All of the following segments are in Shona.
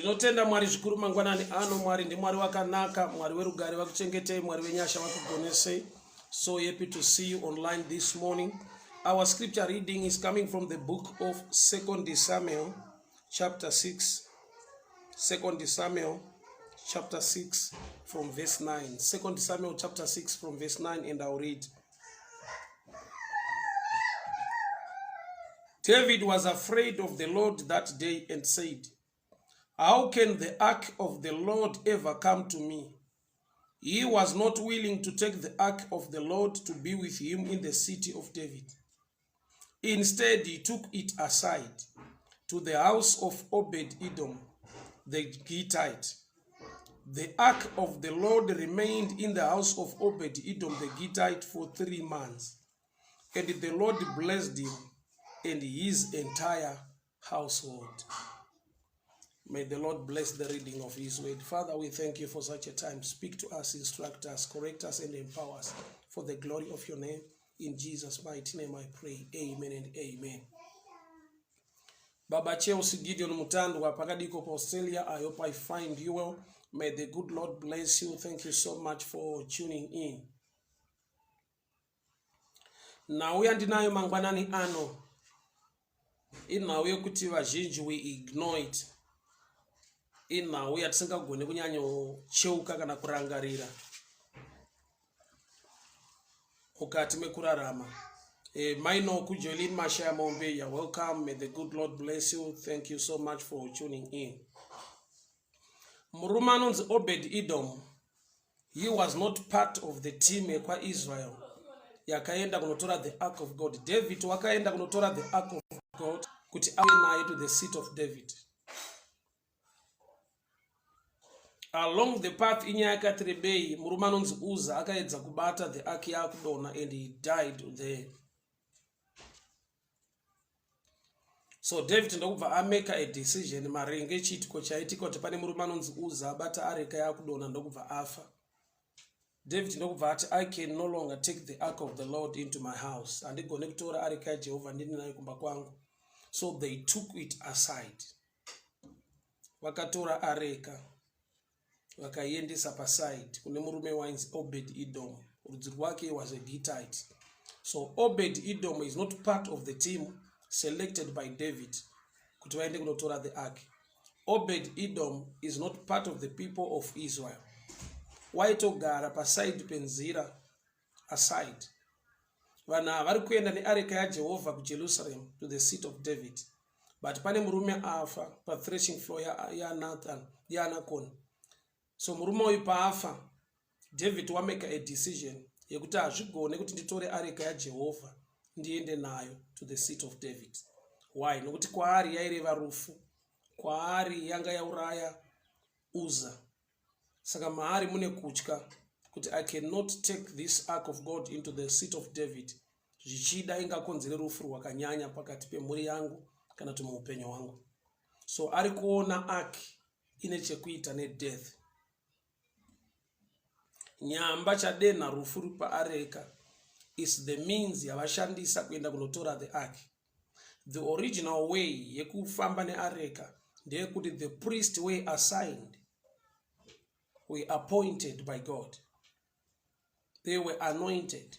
Tinotenda Mwari zvikuru mangwanani ano. Mwari ndimwari wakanaka, Mwari werugare vakuchengetei, Mwari wenyasha vakugonesei. So happy to see you online this morning. Our scripture reading is coming from the book of 2 Samuel chapter 6. 2 Samuel chapter 6 from verse 9. 2 Samuel chapter 6 from verse 9, and I'll read. David was afraid of the Lord that day and said, "How can the ark of the Lord ever come to me?" He was not willing to take the ark of the Lord to be with him in the city of David. Instead, he took it aside to the house of Obed-Edom, the Gittite. The ark of the Lord remained in the house of Obed-Edom, the Gittite, for 3 months. And the Lord blessed him and his entire household. May the Lord bless the reading of his word. Father, we thank you for such a time. Speak to us, instruct us, correct us, and empower us for the glory of your name. In Jesus' mighty name I pray. Amen and amen. Baba Chelsea Gideon Mutandu wa Pakadiko Australia. I hope I find you well. May the good Lord bless you. Thank you so much for tuning in. Now we are ndinayo mangwanani ano. Inauye kuti vazhinji we ignore it. Inauye atisingagone kunyanyo cheuka kana kurangarira mukati mekurarama. Maino kujoin Mashaya Mombe, you're welcome. May the good Lord bless you. Thank you so much for tuning in. Murumanon's Obed-Edom, he was not part of the team kwa Israel yakaenda kunotora the ark of God. David wakaenda kunotora the ark of God kuti awe naye to the seat of David. Along the path inyaka Trebei, murumanonzi Uza akaedza kubata the ark yakudona, and he died there. So David ndokubva make a decision marenge chitiko chaitika kuti pane murumanonzi Uza abata areka yakudona ndokubva afa. David ndokubva ati, I can no longer take the ark of the Lord into my house. Andigone kutora areka yaJehovha ndini nayo kumba kwangu. So they took it aside. Vakatora areka vakaiendesa paside kune murume wainzi Obed-Edom. Rudzi rwake was a Gittite. So Obed-Edom is not part of the team selected by David kuti vaende kunotora the ark. Obed-Edom is not part of the people of Israel. Waitogara paside penzira aside. Vana vari kuenda neareka yaJehovha kuJerusalem to the seat of David. But pane murume afa pa threshing floor ya Nathan ya Anakon. So murume uyu paafa, David wameka a decision yekuti hazvigone kuti nditore areka yaJehovha ndiende nayo to the seat of David. Why? Nokuti kwaari yaireva rufu, kwaari yanga yauraya Uza. Saka maari mune kutya kuti I cannot take this ark of God into the seat of David. Zvichida ingakonzere rufu rwakanyanya pakati pemhuri yangu kana kuti muupenyu hwangu. So ari kuona ark ine chekuita nedeath. Nyamba chadena rufu rupa areka is the means yavashandisa kuenda kunotora the ark. The original way yekufamba neareka ndeyekuti the priest were assigned, were appointed by God. They were anointed.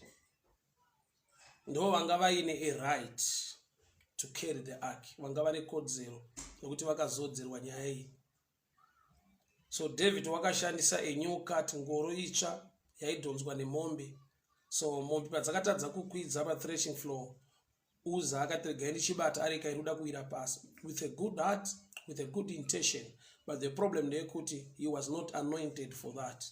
Ndo vanga vaine a right to carry the ark. Vanga vane kodzero nokuti vakazodzerwa nyaya iyi. So David wakashandisa enyoka ngoro itsva yaidhonzwa nemombe. So mombe padzakatadza kukwidza pa threshing floor, Uza akatirega ndichibata areka iruda kuira pasi with a good heart, with a good intention. But the problem ndeyekuti he was not anointed for that.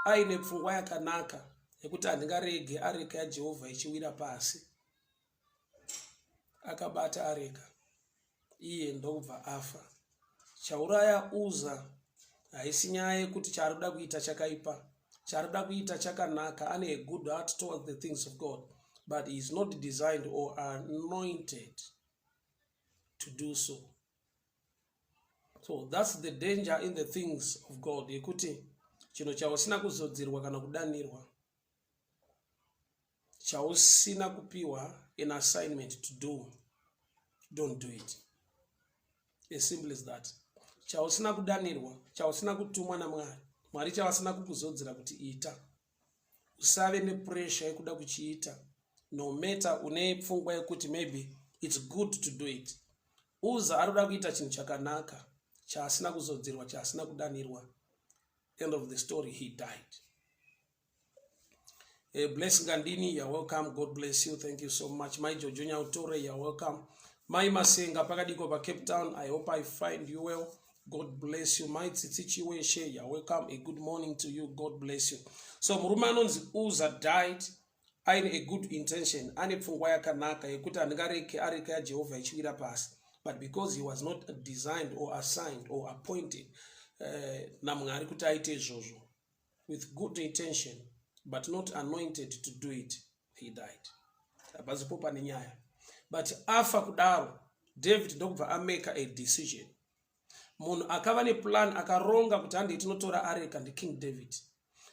Aine pfungwa yakanaka yekuti handingarege areka yaJehovha ichiwira pasi. Akabata areka, iye ndokubva afa. Chauraya Uza haisi nyaya yekuti charuda kuita chakaipa, charuda kuita chakanaka. Ane a good heart towards the things of God, but he is not designed or anointed to do so. So that's the danger in the things of God. Yekuti chino chausina kuzodzerwa kana kudanirwa, chausina kupiwa an assignment to do, don't do it. As simple as that. chausina kudanirwa, chausina kutumwa naMwari, Mwari chavasina kukuzodzera kuti ita. Usave nepressure yekuda kuchiita, no matter une pfungwa yekuti maybe it's good to do it. Uza arikuda kuita chinhu chakanaka, chaasina kuzodzerwa, chaasina kudanirwa. End of the story, he died. Bless Gandini, you're welcome. God bless you. Thank you so much. My Jojonya Utore, you're welcome. My Masenga Pakadiko pa Cape Town, I hope I find you well. God bless you. My Tsitsichi Weshe, you're welcome. A good morning to you. God bless you. So Murumanon's Uza died. I had a good intention. Ane pfungwa yakanaka yekuti angareke areka ya Jehovah ichwira pasi. But because he was not designed or assigned or appointed, na Mwari kuti aite izvozvo with good intention, but not anointed to do it, he died. Abazipo pane nyaya. But afa kudaro, David ndokubva ameka a decision. Munhu akava ne plan akaronga kuti handi tinotora areka ndi King David.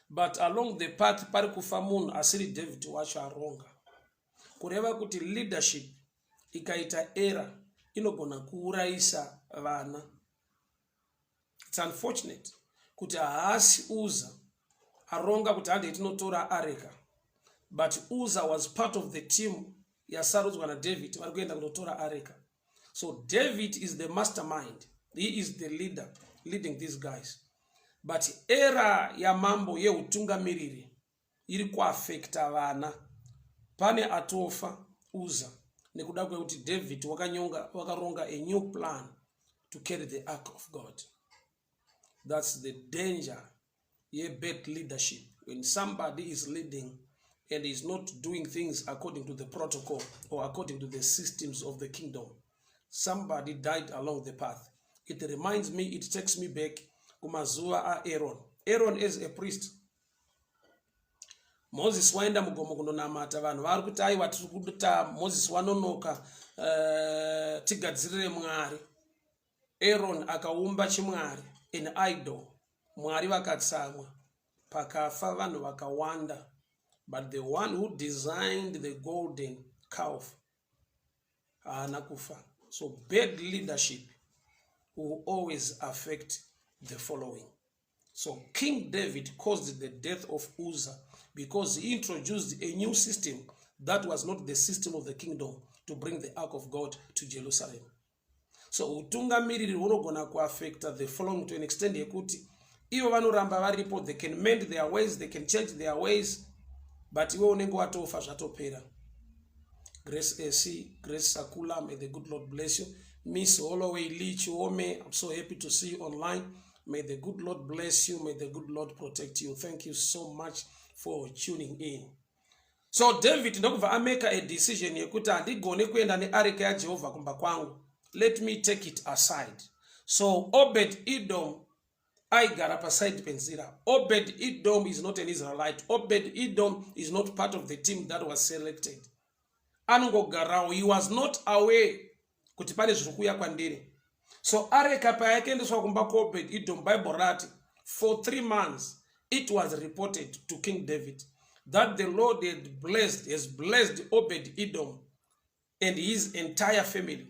But along the path pari kufa munhu asiri David wacho aronga. Kureva kuti leadership ikaita era inogona kuuraisa vana. It's unfortunate kuti haasi Uza aronga kuti handi tinotora areka. But Uza was part of the team yasarudzwa naDavid vari kuenda kunotora areka. So David is the mastermind. He is the leader leading these guys. But era ya mambo yeutungamiriri iri kuaffecta vana. Pane atofa Uza nekuda kwekuti David wakaronga a new plan to carry the ark of God. That's the danger ye bad leadership. When somebody is leading and is not doing things according to the protocol or according to the systems of the kingdom, somebody died along the path. It reminds me, it takes me back kumazuva a Aaron. Aaron is a priest. Moses waenda mugomo kundonamata vanhu vari kuti aiwa tiri kuita Moses wanonoka tigadzirire Mwari. Aaron akaumba chimwari, an idol. Mwari vakatsamwa, pakafa vanhu vakawanda. But the one who designed the golden calf haana kufa. So bad leadership will always affect the following. So King David caused the death of Uzzah because he introduced a new system that was not the system of the kingdom to bring the ark of God to Jerusalem. So utungamiriri hunogona kuaffecta the following to an extent yekuti ivo vanoramba varipo, they can mend their ways, they can change their ways, but iwe unenge watofa zvatopera. Grace AC, Grace Sakula, may the good Lord bless you. Miss Holloway Lee Chiome, I'm so happy to see you online. May the good Lord bless you. May the good Lord protect you. Thank you so much for tuning in. So David ndokubva ameka a decision yekuti handigone kuenda neareka yaJehovha kumba kwangu. Let me take it aside. So Obed Edom aigara paside penzira. Obed Edom is not an Israelite. Obed Edom is not part of the team that was selected. Anongogarawo, he was not aware kuti pane zviri kuuya kwandiri. So areka payakaendeswa kumba kwaObed Edom, Bible rati, for 3 months it was reported to King David that the Lord has blessed Obed Edom and his entire family.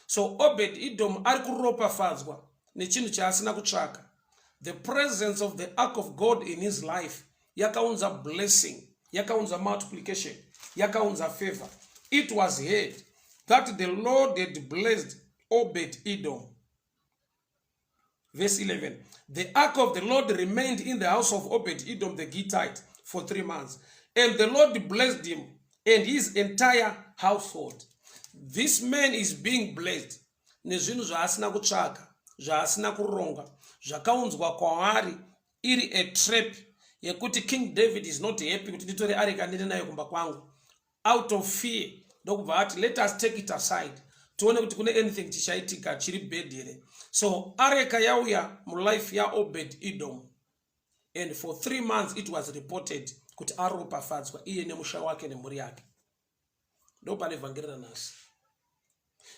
So Obed Edom ari kuropafadzwa nechinhu chaasina kutsvaka. The presence of the ark of God in his life yakaunza blessing, yakaunza multiplication, yakaunza favor. It was heard that the Lord had blessed Obed Edom. Verse 11. The ark of the Lord remained in the house of Obed Edom the Gittite for 3 months. And the Lord blessed him and his entire household. This man is being blessed. Nezvinhu zvaasina kutsvaka, zvaasina kuronga, zvakaunzwa kwaMwari iri a trap yekuti King David is not happy kuti nditore areka ndiende nayo kumba kwangu. Out of fear, ndokubva ati let us take it aside. Tuone kuti kune anything chichaitika chiri bad here. So areka yauya mulife ya Obed Edom. And for 3 months it was reported kuti aropafadzwa iye nemusha wake nemhuri yake. Ndopane Evangelist nasi.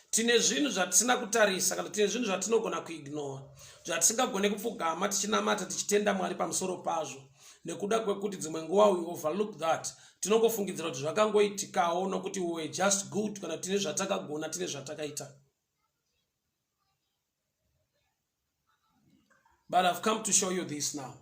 Tine zvinhu zvatisina kutarisa kana tine zvinhu zvatinogona kuignore. Zvatisingagone kupfugama tichinamata tichitenda Mwari pamusoro pazvo. Nekuda kwekuti dzimwe nguva we overlook that. Tinongofungidzira kuti zvakangoitikawo nokuti we were just good kana tine zvatakagona tine zvatakaita. But I've come to show you this now.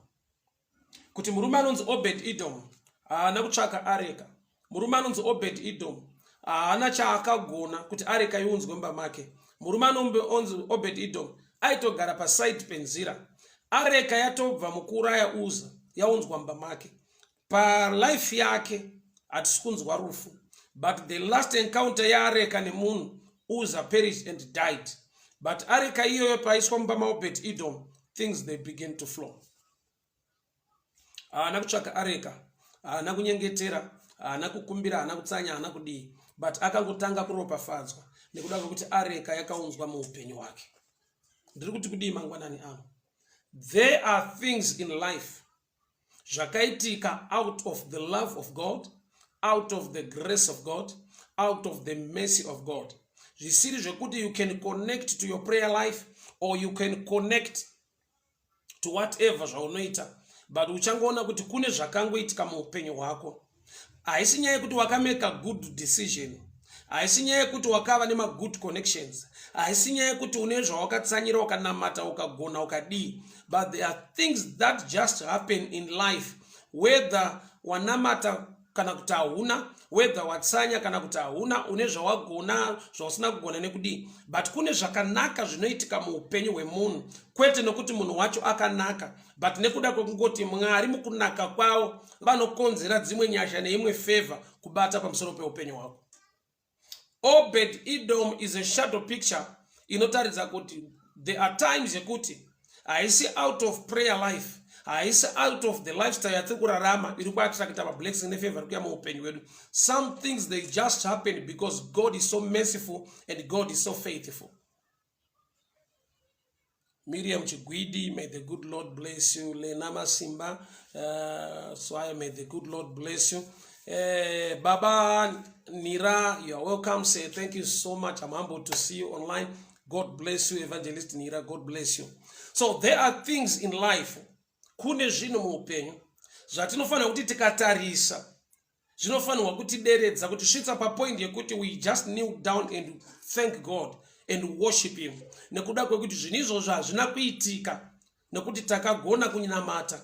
Kuti murume anonzi Obed Edom haana kutsvaka areka. Murume anonzi Obed Edom haana chaakagona kuti areka iunzwe mumba make. Murume anonzi Obed Edom aitogara paside penzira. Areka yatobva mukuuraya Uza yaunzwa mumba make. Palife yake hatisi kunzwa rufu. But the last encounter yaareka nemunhu Uza perished and died. But areka iyoyo paiswa mumba maObed Edom, things they begin to flow. Haana kutsvaka areka, haana kunyengetera, haana kukumbira, haana kutsanya, haana kudii, but akangotanga kuropafadzwa nekuda kwekuti areka yakaunzwa muupenyu hwake. Ndiri kuti kudii mangwanani ano? There are things in life zvakaitika out of the love of God, out of the grace of God, out of the mercy of God. Zvisiri zvekuti you can connect to your prayer life or you can connect to whatever zvaunoita, but uchangoona kuti kune zvakangoitika muupenyu hwako. Haisi nyaya yekuti wakamake a good decision, haisi nyaya yekuti wakava nema good connections, haisi nyaya yekuti une zvawakatsanyira ukanamata ukagona ukadii, but there are things that just happen in life, whether wanamata kana kuti hauna, whether watsanya kana kuti hauna, une zvawagona zvausina kugona nekudii, but kune zvakanaka zvinoitika muupenyu hwemunhu, kwete nekuti munhu wacho akanaka, but nekuda kwekungoti Mwari mukunaka kwawo vanokonzera dzimwe nyasha neimwe favor kubata pamusoro peupenyu hwako. Obed Edom is a shadow picture inotaridza kuti there are times yekuti haisi out of prayer life, haisi out of the lifestyle yatiri kurarama iri kuatrakita mablessing nefavor kuya muupenyu hwedu. Some things they just happen because God is so merciful and God is so faithful. Miriam Chigwidi, may the good Lord bless you. Lenama Simba, Swaya, may the good Lord bless you. Baba Nira, you are welcome. Say thank you so much. I'm humbled to see you online. God bless you. Evangelist Nira, God bless you. So there are things in life, kune zvino muupenyu zvatinofanira kuti tikatarisa zvinofanirwa kutideredza kuti svitsa papoint yekuti we just kneel down and thank God and worship him. Nekuda kwekuti zvinhu izvozvo hazvina kuitika nekuti takagona kunamata,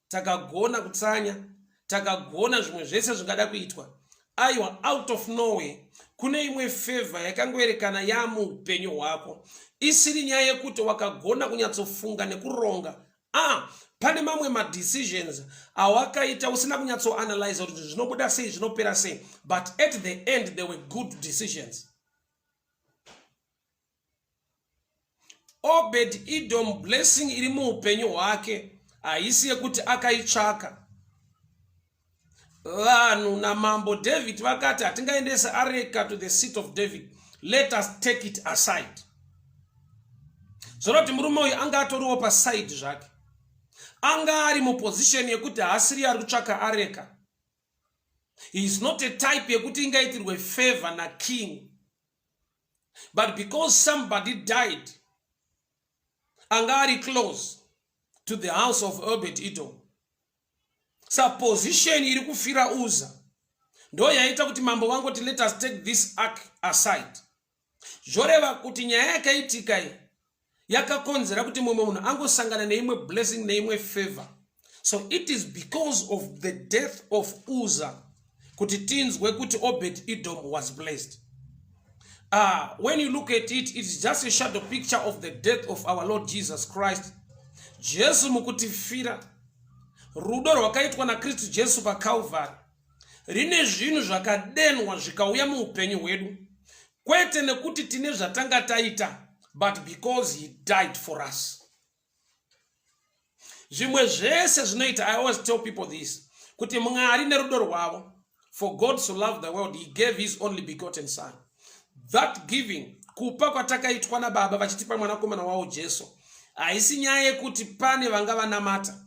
takagona kutsanya, takagona zvimwe zvese zvingada kuitwa. Aiwa, out of nowhere kune imwe favor yakangoerekana yamuupenyu hwako, isiri nyaya yekuti wakagona kunyatsofunga nekuronga. Pane mamwe ma-decisions awakaita usina kunyatsoanalyze kuti zvinobuda sei zvinopera sei, but at the end they were good decisions. Obed Edom blessing iri muupenyu hwake haisi yekuti akaitsvaka. Vanhu namambo David vakati hatingaendesa areka to the seat of David, let us take it aside. Zvoroti murume uyu anga atoriwo paside zvake, anga ari muposition yekuti haasiri ari kutsvaka areka. He is not a type yekuti ingaitirwe favor na king, but because somebody died, anga ari close to the house of Obed Edom. Sa position iri kufira Uza ndo yaita kuti mambo vangoti let us take this ark aside. Zvoreva kuti nyaya yakaitika iyi yakakonzera kuti mumwe munhu angosangana neimwe blessing neimwe favor. So it is because of the death of Uza kuti tinzwe kuti Obed Edom was blessed. When you look at it, it's just a shadow picture of the death of our Lord Jesus Christ. Jesu mukutifira, rudo rwakaitwa na Kristu Jesu pa Calvary rine zvinhu zvakadenwa zvikauya muupenyu hwedu, kwete nekuti tine zvatanga taita, but because he died for us. Zvimwe zvese zvinoita, I always tell people this, kuti Mwari nerudo rwavo, for God so loved the world, he gave his only begotten son. That giving, kupa kwatakaitwa na baba vachitipa mwanakomana wavo Jesu, haisi nyaya yekuti pane vanga vanamata.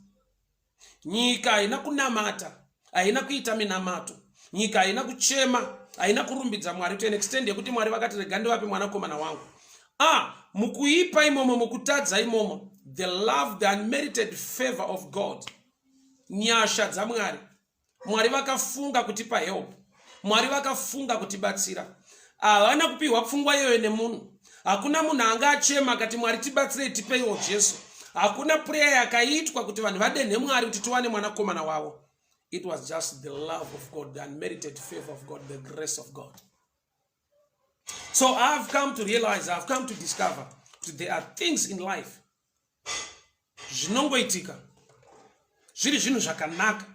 Nyika haina kunamata, haina kuita minamato. Nyika haina kuchema, haina kurumbidza Mwari to an extent yekuti Mwari vakati rega ndivape mwanakomana wangu. Mukuipa imomo, mukutadza imomo, the love, the unmerited favor of God, nyasha dza Mwari. Mwari vakafunga kutipa help, Mwari vakafunga kutibatsira. Havana kupiwa pfungwa iyoyo nemunhu. Hakuna munhu anga achema akati Mwari tibatsirei tipeiwo Jesu. Hakuna prayer yakaitwa kuti vanhu vadenhe Mwari kuti tiwane mwanakomana wavo. It was just the love of God, the unmerited favor of God, the grace of God. So I've come to realize, I've come to discover that there are things in life zvinongoitika zviri zvinhu zvakanaka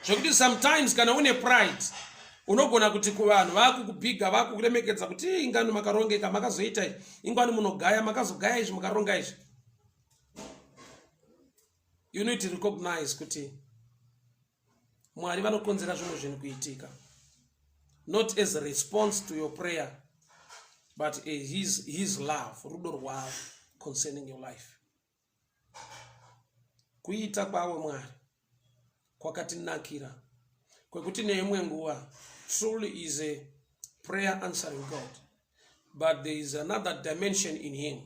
zvokuti sometimes kana une pride unogona kuti kuvanhu vakukubhiga vakukuremekedza kuti ingano makarongeka makazoita izvi, ingwani munogaya makazogaya izvi mukaronga izvi. You need to recognize kuti Mwari vanokonzera zvinhu kuitika, not as a response to your prayer, but his love, rudo rwavo concerning your life. Kuita kwawe Mwari kwakatinakira kwekuti neimwe nguva truly is a prayer answering God, but there is another dimension in him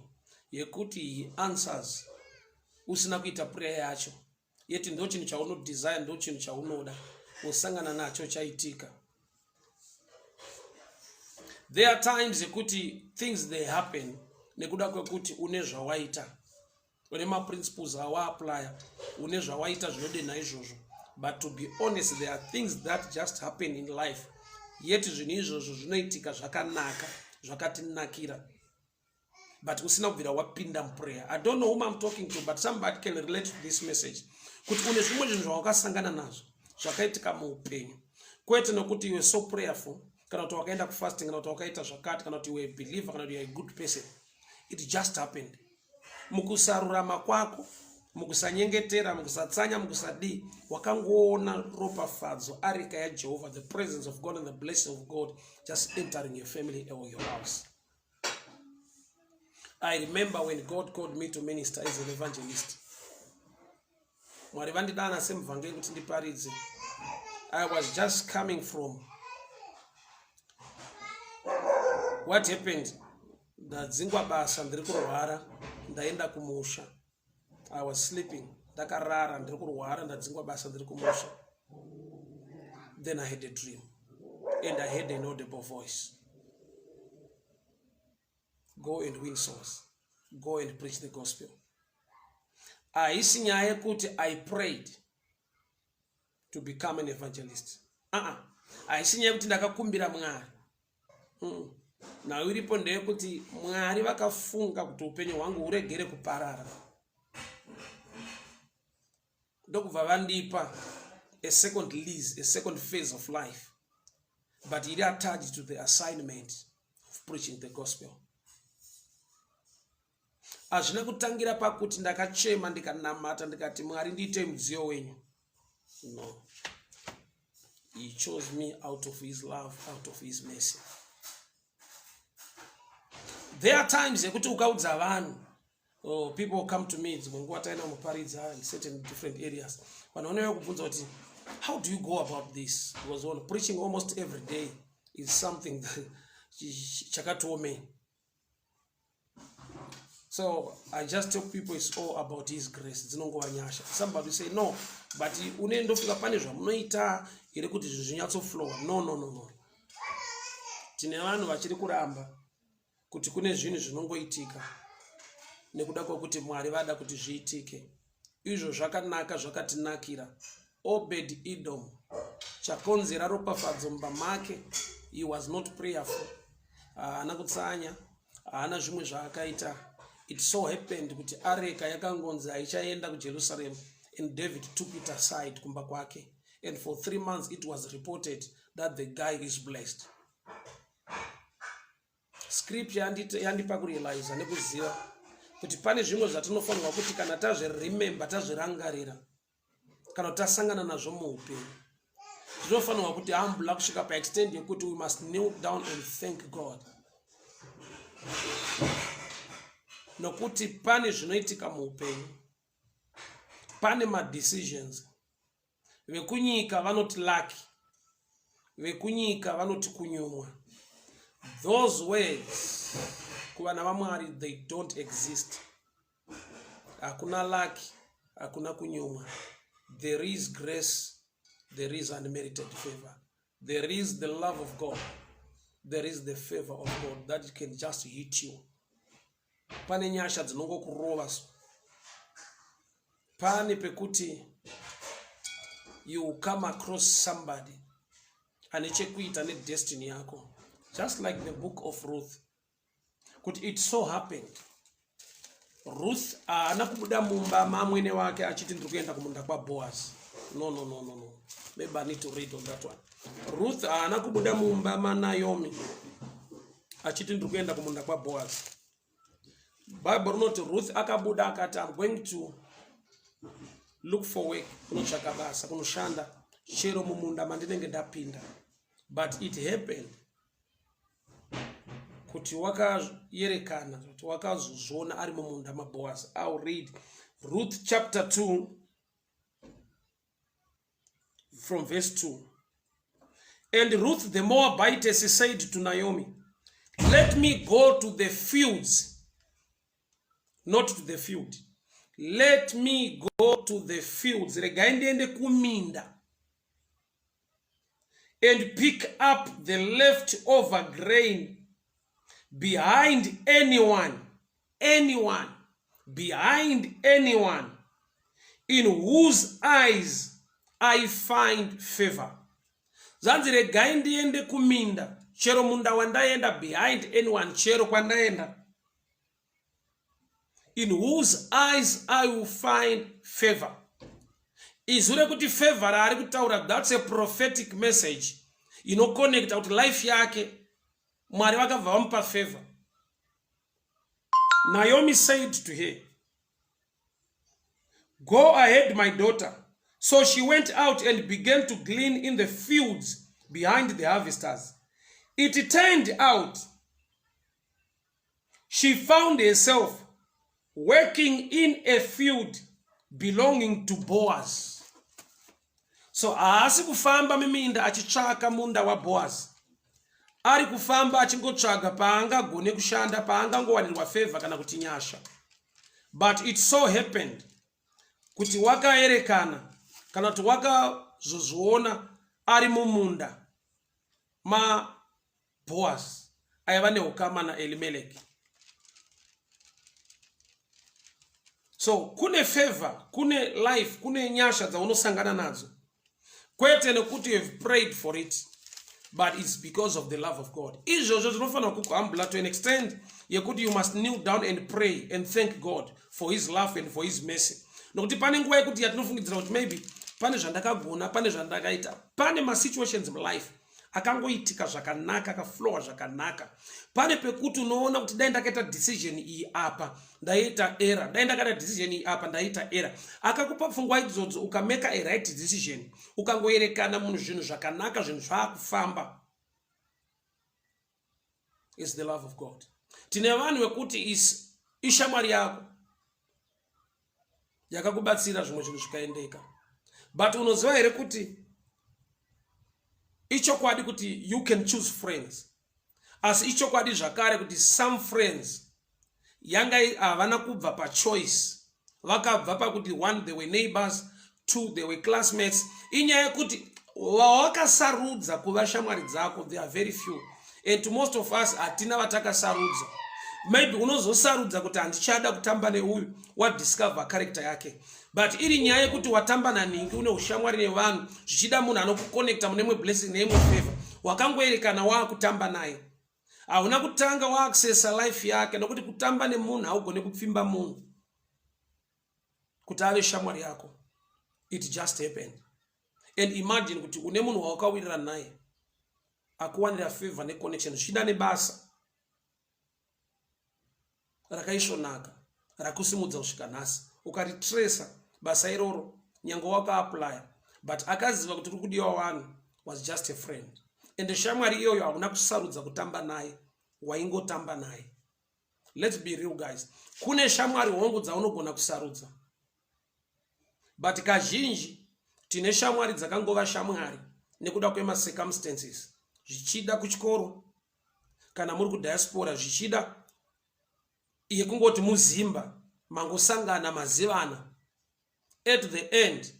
yekuti he answers usina kuita prayer yacho, yeti ndo chinhu chauno desire, ndo chinhu chaunoda usangana nacho chaitika. There are times yekuti things they happen nekuda kwekuti une zvawaita, une ma principles apply, une zvawaita zvinode naizvozvo. But to be honest, there are things that just happen in life, yet zvinhu izvozvo zvinoitika zvakanaka, zvakatinakira, but usina kubvira wapinda prayer. I don't know whom I'm talking to, but somebody can relate to this message. Kuti une zvimwe zvinhu zvawakasangana nazvo zvakaitika muupenyu, kwete nokuti you were so prayerful, kana kuti wakaenda kufasting, kana kuti wakaita zvakati, kana kuti you were a believer, kana kuti you are a good person. It just happened. Mukusarurama kwako, mukusanyengetera, mukusatsanya, mukusadii, wakangoona ropafadzo, arika ya Jehovah, the presence of God and the blessing of God just entering your family or your house. I remember when God called me to minister as an evangelist. Mwari vandidana semuvhangeri kuti ndiparidze. I was just coming from what happened. Ndadzingwa basa ndiri kurwara, ndaenda kumusha. I was sleeping, ndakarara ndiri kurwara, ndadzingwa basa ndiri kumusha. Then I had a dream and I heard an audible voice. Go and win souls. Go and preach the gospel. Haisi nyaya yekuti I prayed to become an evangelist. Haisi nyaya yekuti ndakakumbira Mwari. Nayo iripo ndeyekuti Mwari vakafunga kuti upenyu hwangu huregere kuparara. Ndokubva vandipa a second lease, a second phase of life. But it attached to the assignment of preaching the gospel. Hazvina kutangira pakuti ndakachema ndikanamata ndikati Mwari ndiite mudziyo wenyu. No. He chose me out of his love, out of his mercy. There are times yekuti ukaudza vanhu, people come to me dzimwe taina muparidza in certain different areas. Vanoneuya kubvunza kuti how do you go about this? Because on preaching almost every day is something that chakatuomeni. So I just tell people it's all about his grace. Dzinongova nyasha. Somebody say no, but unendofika pane zvamunoita iri kuti zvinyatsoflow. No. Tine vanhu vachiri kuramba kuti kune zvinhu zvinongoitika nekuda kwekuti Mwari vada kuti zviitike. Izvo zvakanaka, zvakatinakira. Obed Edom chakonzera ropafadzo mumba make, he was not prayerful. Haana kutsanya, haana zvimwe zvaakaita. It so happened kuti areka yakangonzi haichaenda kuJerusalem, and David took it aside kumba kwake, and for 3 months it was reported that the guy is blessed. Scripture yandipa kurealize nekuziva kuti pane zvimwe zvatinofanirwa kuti kana tazviremember, tazvirangarira, kana tasangana nazvo muupenyu, zvinofanirwa kuti humble kusvika paextend yekuti we must kneel down and thank God. Nokuti pane zvinoitika muupenyu, pane madecisions. Vekunyika vanoti lucky, vekunyika vanoti kunyumwa. Those words kuvana vaMwari, they don't exist. Hakuna lucky, hakuna kunyumwa. There is grace, there is unmerited favor. There is the love of God, there is the favor of God that can just hit you. Pane nyasha dzinongokurova Pani pekuti you come across somebody anechekuita ne destiny yako, just like the book of Ruth. Could it so happened Ruth anakubuda mumba mamwene wake achiti ndiri kuenda kumunda kwa Boaz. No. Maybe I need to read on that one. Ruth anakubuda mumba Naomi achiti ndiri kuenda kumunda kwa Boaz. Bible not Ruth akabuda akati I'm going to look for work kunotsvaka basa kunoshanda chero mumunda mandinenge ndapinda. But it happened kuti wakayerekana kuti wakazozvona ari mumunda maBoaz. I'll read Ruth chapter 2 from verse 2. And Ruth the Moabitess said to Naomi, let me go to the fields, not to the field. Let me go to the fields, regai ndiende kuminda, and pick up the leftover grain behind anyone in whose eyes I find favor. Zanzi regai ndiende kuminda, chero munda wandaenda, behind anyone, chero kwandaenda, in whose eyes I will find favor. Izure kuti favor ari kutaura, that's a prophetic message. Connect out life yake, Mwari vakabva vamupa favor. Naomi said to her, go ahead, my daughter. So she went out and began to glean in the fields behind the harvesters. It turned out she found herself working in a field belonging to Boaz. So aasi kufamba miminda achitsvaka munda wa Boaz. Ari kufamba achingotsvaga paangagone kushanda, paangangowanirwa favor kana kuti nyasha. But it so happened kuti wakaerekana kana kuti wakazozviona ari mumunda ma Boaz aiva neukama naElimeleki. So kune favor, kune life, kune nyasha dzaunosangana nadzo. Kwete nekuti you have prayed for it, but it's because of the love of God. Izvozvo zvinofanira kukuhambula to an extent yekuti you must kneel down and pray and thank God for his love and for his mercy. Nokuti pane nguva yekuti yatinofungidzira kuti maybe pane zvandakagona, pane zvandakaita, pane ma situations in life akangoitika zvakanaka, akaflowa zvakanaka. Pane pekuti unoona kuti dai ndakaita decision iyi apa ndaita error, dai ndakaita decision iyi apa ndaita error. Akakupa pfungwa idzodzo ukameka a right decision, ukangoerekana munhu zvinhu zvakanaka, zvinhu zvakufamba. It's the love of God. Tine vanhu vekuti ishamwari yako yakakubatsira zvimwe zvinhu zvikaendeka, but unoziva here kuti ichokwadi kuti you can choose friends. As ichokwadi zvakare kuti some friends yanga havana kubva pa choice, vakabva pakuti one they were neighbors, two they were classmates. Inyaya yekuti wawakasarudza kuva shamwari dzako they are very few, and to most of us hatina vatakasarudza. Maybe unozosarudza kuti handichada kutamba neuyu wadiscover character yake, but iri nyaya yekuti watamba naningi une ushamwari nevanhu zvichida munhu anokuconnecta munemwe blessing neimwe favor, wakangoerekana wakutamba naye, hauna kutanga waaccessa life yake, nokuti kutamba nemunhu haugone kupfimba munhu kuti ave shamwari yako. It just happened. And imagine kuti une munhu wawakawirira naye akuwanira favor neconnection zvichida nebasa rakaisvonaka rakusimudza kusvika nhasi, ukaritresa basa iroro nyange wakaapply, but akaziva kuti uri kudiwa wanhu was just a friend. And shamwari iyoyo hauna kusarudza kutamba naye, waingotamba naye. Let's be real guys, kune shamwari hongu dzaunogona kusarudza, but kazhinji tine shamwari dzakangova shamwari nekuda kwema circumstances, zvichida kuchikoro kana muri kudiaspora, zvichida yekungoti muzimba mangosangana mazivana, at the end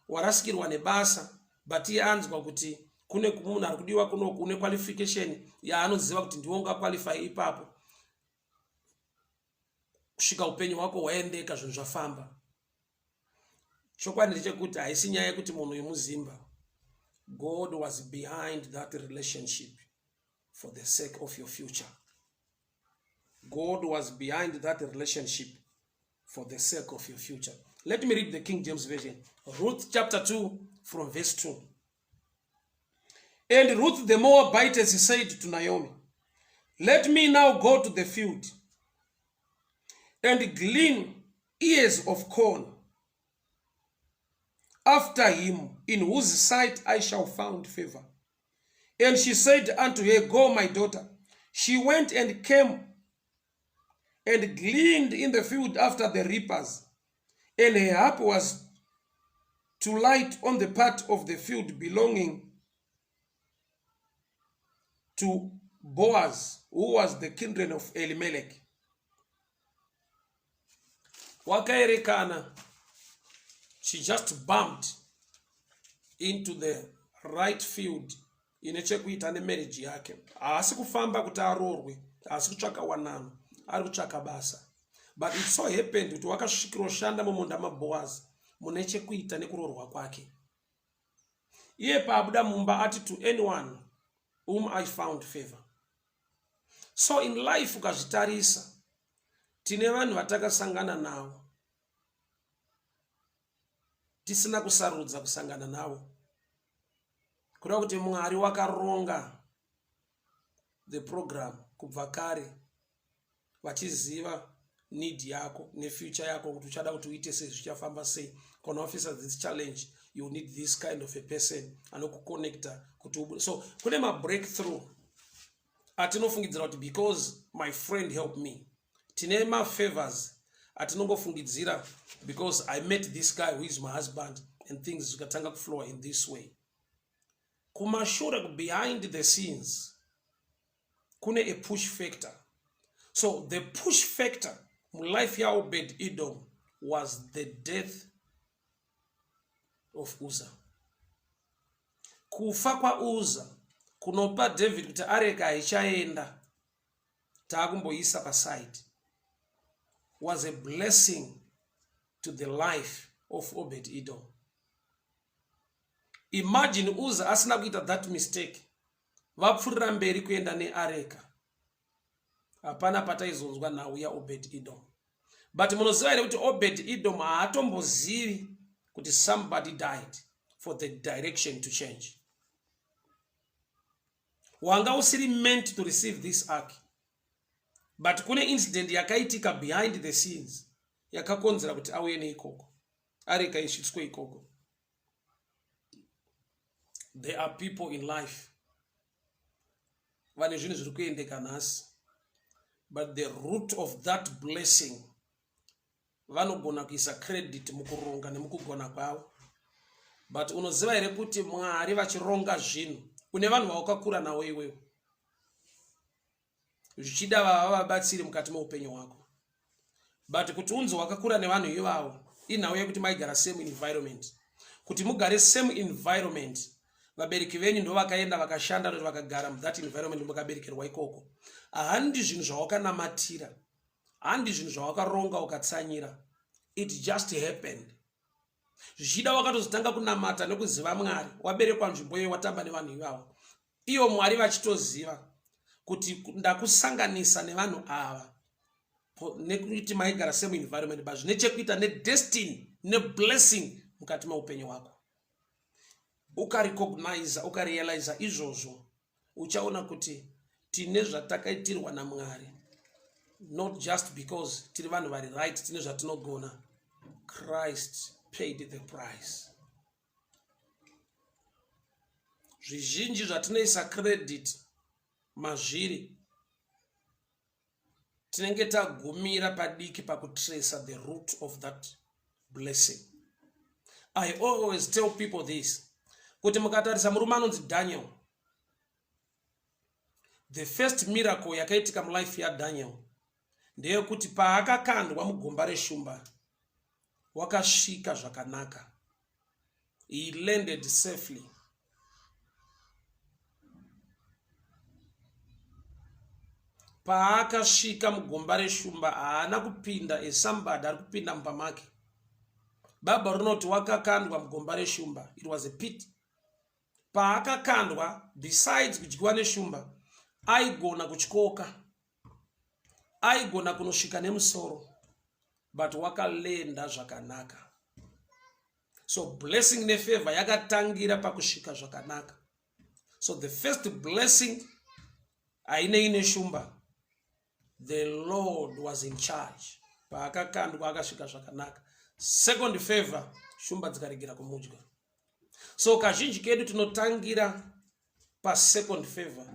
warasikirwa nebasa, but iye anzwa kuti kune munhu ari kudiwa kuno kune qualification yaanoziva kuti ndiwo ungaqualify ipapo, kusvika upenyu hwako hwaendeka, zvinhu zvafamba. chokwadi ndechekuti haisi nyaya yekuti munhu yemuzimba. God was behind that relationship for the sake of your future. God was behind that relationship for the sake of your future. Let me read the King James Version. Ruth chapter 2 from verse 2. And Ruth the Moabitess said to Naomi, let me now go to the field and glean ears of corn after him, in whose sight I shall find favor. And she said unto her, go, my daughter. She went and came and gleaned in the field after the reapers. And her harp was to light on the part of the field belonging to Boaz, who was the kindred of Elimelech. Wakaerekana, she just bumped into the right field inechekuita nemarriage yake. Haasi kufamba kuti arorwe, haasi kutsvaka wanano, ari kutsvaka basa. But it so happened kuti wakasvikira kushanda mumunda maBoaz munechekuita nekurorwa kwake. Iye paabuda mumba ati, to anyone whom I found favor. So in life ukazvitarisa, tine vanhu vatakasangana navo tisina kusarudza kusangana navo. Kuda kuti Mwari wakaronga the program kubva kare, vachiziva need yako nefuture yako, kuti uchada kuti uite sei, zvichafamba sei. Kana officer this challenge, you need this kind of a person anokuconnecta kuti. So kune ma breakthrough atinofungidzira kuti because my friend helped me. Tine ma favors atinongofungidzira because I met this guy who is my husband, and things zikatanga kuflow in this way. Kumashure, behind the scenes kune a push factor. So the push factor in life ya Obed Edom was the death of Uzzah. Kufa kwa Uzzah kunopa David kuti areka ichaenda taakumboisa paside was a blessing to the life of Obed Edom. Imagine Uzzah asina kuita that mistake, vapfurira mberi kuenda neareka, hapana pataizonzwa nhau ya Obed Edom. But munoziva here kuti Obed Edom haatombozivi kuti somebody died for the direction to change. Wanga usiri meant to receive this ark, but kune incident yakaitika behind the scenes yakakonzera kuti auye neikoko, areka isvitswe ikoko. There are people in life vane zvinhu zviri kuendeka nhasi, but the root of that blessing vanogona kuisa credit mukuronga nemukugona kwavo. But unoziva here kuti Mwari vachironga zvinhu kune vanhu vawakakura navo iwewe, zvichida vavabatsiri mukati meupenyu hwako. But kuti unzi wakakura nevanhu ivavo, inhau yekuti maigara same environment. Kuti mugare same environment, vabereki venyu ndo vakaenda vakashanda kuti vakagara that environment mukaberekerwa ikoko. Handi zvinhu zvawakanamatira, handi zvinhu zvawakaronga ukatsanyira. It just happened. Zvichida wakatozotanga kunamata nekuziva Mwari, waberekwa nzvimbo iyo watamba nevanhu ivavo. Iyo Mwari vachitoziva kuti ndakusanganisa nevanhu ava nekuti maigara same environment, but zvinechekuita nedestiny neblessing mukati meupenyu hwako. Ukarecognize, ukarealize izvozvo, uchaona kuti tine zvatakaitirwa naMwari, not just because tiri vanhu vari right, tine zvatinogona. Christ paid the price. Zvizhinji zvatinoisa credit mazviri, tinenge tagumira padiki pakutrace the root of that blessing. I always tell people this, kuti mukatarisa murume anonzi Daniel, the first miracle yakaitika mulife ya Daniel ndeyekuti paakakandwa mugomba reshumba wakasvika zvakanaka. He landed safely. Paakasvika mugomba reshumba haana kupinda somebody ari kupinda mumba make, Baba rinoti wakakandwa mugomba reshumba. It was a pit. Paakakandwa, besides kudyiwa neshumba, aigona kutyoka, aigona kunosvika nemusoro, but wakalenda zvakanaka. So blessing nefavor yakatangira pakusvika zvakanaka. So the first blessing ainei neshumba, the Lord was in charge. Paakakandwa akasvika zvakanaka. Second favor, shumba dzikaregera kumudya. So kazhinji kedu tinotangira pa second favor,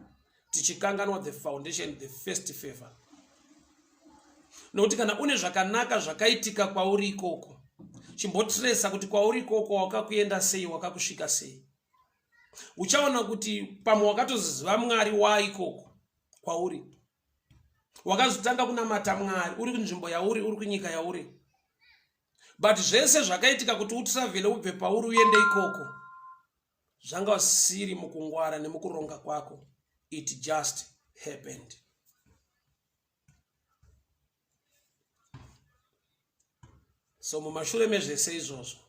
tichikanganwa the foundation, the first favor. Nokuti kana une zvakanaka zvakaitika kwauri ikoko, chimbotresa kuti kwauri ikoko wakakuenda sei, wakakusvika sei. Uchaona kuti pamwe wakatoziva Mwari waikoko kwauri. Wakazotanga kunamata Mwari, uri kunzvimbo yauri, uri kunyika yauri. But zvese zvakaitika kuti utravele ubve pauri uende ikoko, zvanga siri mukungwara nemukuronga kwako. It just happened. So mumashure mezvese izvozvo,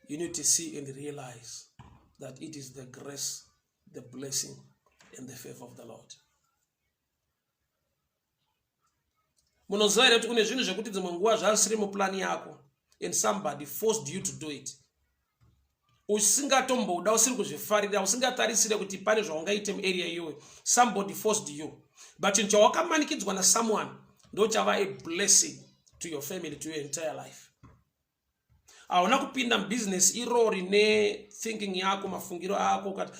you need to see and realize that it is the grace, the blessing, and the favor of the Lord. Munoziva here kuti kune zvinhu zvekuti dzimwe nguva zvasiri muplan yako, and somebody forced you to do it. Usingatomboda, usiri kuzvifarira, usingatarisire kuti pane zvaungaite muarea iyoyo. Somebody forced you. But chinhu chawakamanikidzwa na someone ndo chava a blessing to your family, to your entire life. Hauna kupinda business irori ne thinking yako, mafungiro ako,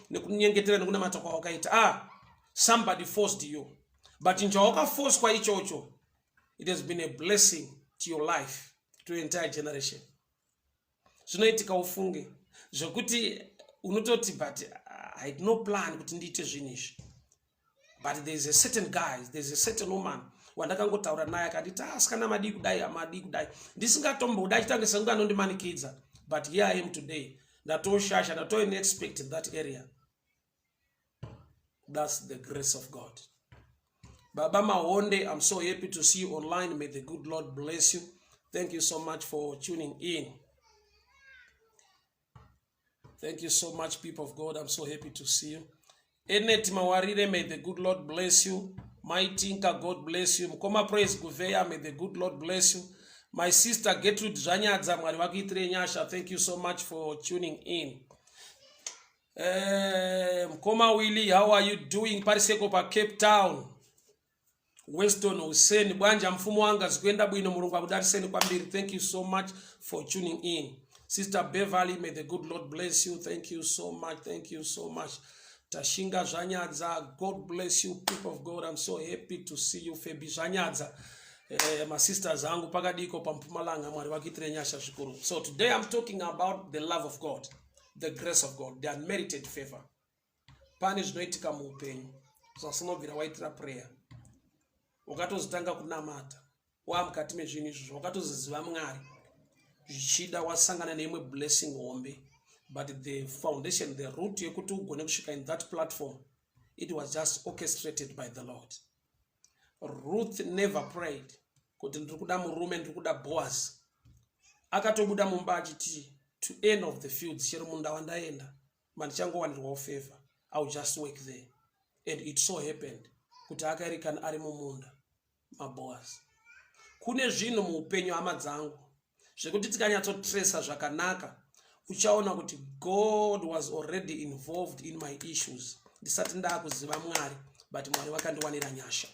nekunyengetera nekunamata kwawakaita. Somebody forced you. But in Jawaka force kwa ichocho, it has been a blessing to your life, to your entire generation. Zvinoitika ufunge zvokuti unototi, but I had no plan kuti ndiite zvinizvi. But there is a certain guy, there is a certain woman wandakangotaura naye akati asikana madi kudai ndisingatomboda chitange sangu anondimanikidza, but here I am today. Ndatoshasha, ndatoinexpect in that area. That's the grace of God. Baba Mahonde, I'm so happy to see you online. May the good Lord bless you. Thank you so much for tuning in. Thank you so much, people of God. I'm so happy to see you. Enet Mawarire, may the good Lord bless you. My Tinka, God bless you. Mkoma Praise Guveya, may the good Lord bless you. My sister Gertrude Zanyadza, nyasha, thank you so much for tuning in. Mkoma Willie, how are you doing? Pariseko pa Cape Town. Weston Hussein, Bwanja mfumo wanga zikwenda bwino mulungu akudariseni kwambiri. Thank you so much for tuning in. Sister Beverly, may the good Lord bless you. Thank you so much. Thank you so much. Tashinga Zanyadza, God bless you, people of God. I'm so happy to see you. Febi Zanyadza, my sisters zangu pakadiko pampumalanga Mwari wakitire nyasha shukuru. So today I'm talking about the love of God, the grace of God, the unmerited favor. Pani zvinoitika muupenyu zvasinobvira waitira prayer, wakatozitanga kunamata wamukati mezvinhu izvozvo, wakatoziziva Mwari zvichida wasangana neimwe blessing hombe. But the foundation, the root yekuti ugone kusvika in that platform, it was just orchestrated by the Lord. Ruth never prayed kuti ndikuda murume, ndikuda Boaz. Akatobuda mumba achiti, to end of the fields, chero munda wandaenda mandichangowanirwawo favor, I will just work there. And it so happened kuti akaerikana ari mumunda maBoaz. Kune zvinhu muupenyu hama dzangu zvekuti tikanyatsotresa zvakanaka, uchaona kuti God was already involved in my issues. Ndisati ndakuziva Mwari, but Mwari wakandiwanira nyasha.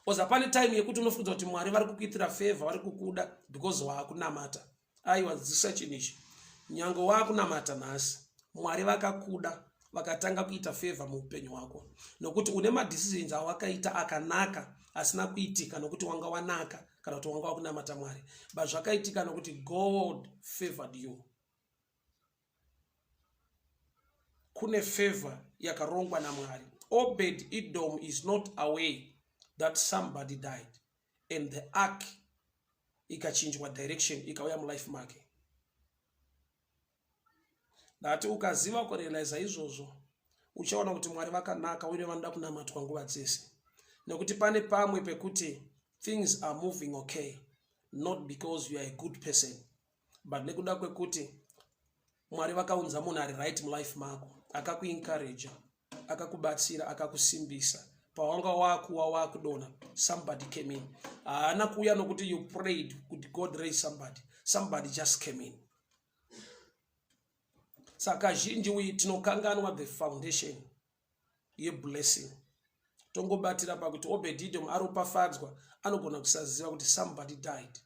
Oza pane time yekuti unofunga kuti Mwari vari kukuitira favor, vari kukuda because waakunamata. Aiwa zisachinishi. Nyango waakunamata nhasi, Mwari vakakuda, vakatanga kuita favor muupenyu wako. Nokuti une madecisions awakaita akanaka asina kuitika nokuti wanga wanaka kana kuti wanga wakunamata Mwari. But zvakaitika nokuti God favored you. Kune favor yakarongwa na Mwari. Obed Edom is not aware that somebody died, and the ark ikachinjwa direction ikauya mu life make. Dati ukaziva kurealize izvozvo, uchaona kuti Mwari vakanaka uye vanoda kunamatwa nguva dzese. Nekuti pane pamwe pekuti things are moving okay, not because you are a good person, but nekuda kwekuti Mwari vakaunza munhu ari right mulife mako, akakuencourage, akakubatsira, akakusimbisa. Pawanga wakuwa wakudona, somebody came in. Haana kuuya nokuti you prayed, could God raise somebody? Somebody just came in. Saka zhinji tinokanganwa the foundation ye blessing. Tongobatira pakuti Obed-Edom aropafadzwa, anogona kusaziva kuti somebody died.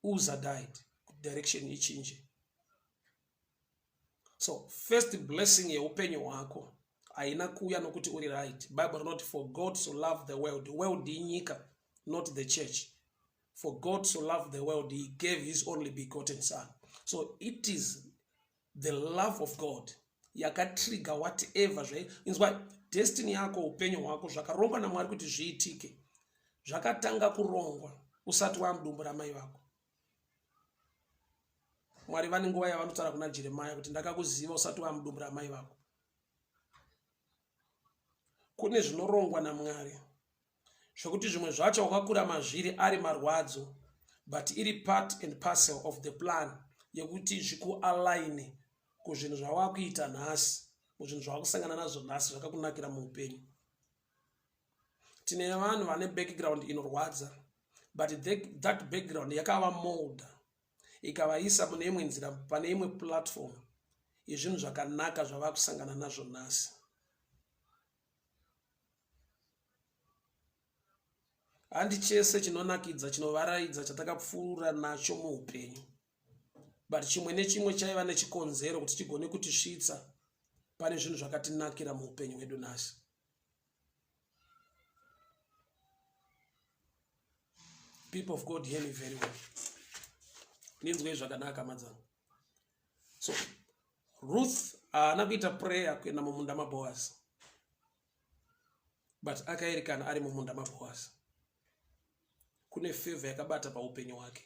Uzzah died. Direction ichinje. So first blessing yeupenyu hwako haina kuuya nokuti uri right. Bible not for God so love the world. The world inyika, not the church. For God so loved the world, he gave his only begotten son. So it is the love of God yakatrigger whatever means why destiny yako, upenyu hwako zvakarongwa naMwari kuti zviitike. Zvakatanga kurongwa usati wamudumbura mai vako. Mwari vane nguva yavanotaura kuna Jeremiah kuti ndakakuziva usati wamudumbura mai vako. Kune zvinorongwa naMwari zvokuti zvimwe zvacho wakakura mazviri ari marwadzo, but iri part and parcel of the plan yekuti zvikualign kuzvinhu zvawakuita nhasi, kuzvinhu zvawakusangana nazvo nhasi zvakakunakira muupenyu. Tine vanhu vane background inorwadza, but that background yakava molda ikavaisa mune imwe nzira, pane imwe platform yezvinhu zvakanaka zvavakusangana nazvo nhasi. Handi chese chinonakidza chinovaraidza chatakapfuura nacho muupenyu, but chimwe nechimwe chaiva nechikonzero kuti chigone kutisvitsa pane zvinhu zvakatinakira muupenyu hwedu nhasi. People of God, hear me very well. Ninzwe zvakanaka madzangu. So Ruth haana kuita prayer kuenda mumunda maBoaz, but akaerekana ari mumunda maBoaz. Kune favor yakabata paupenyu hwake.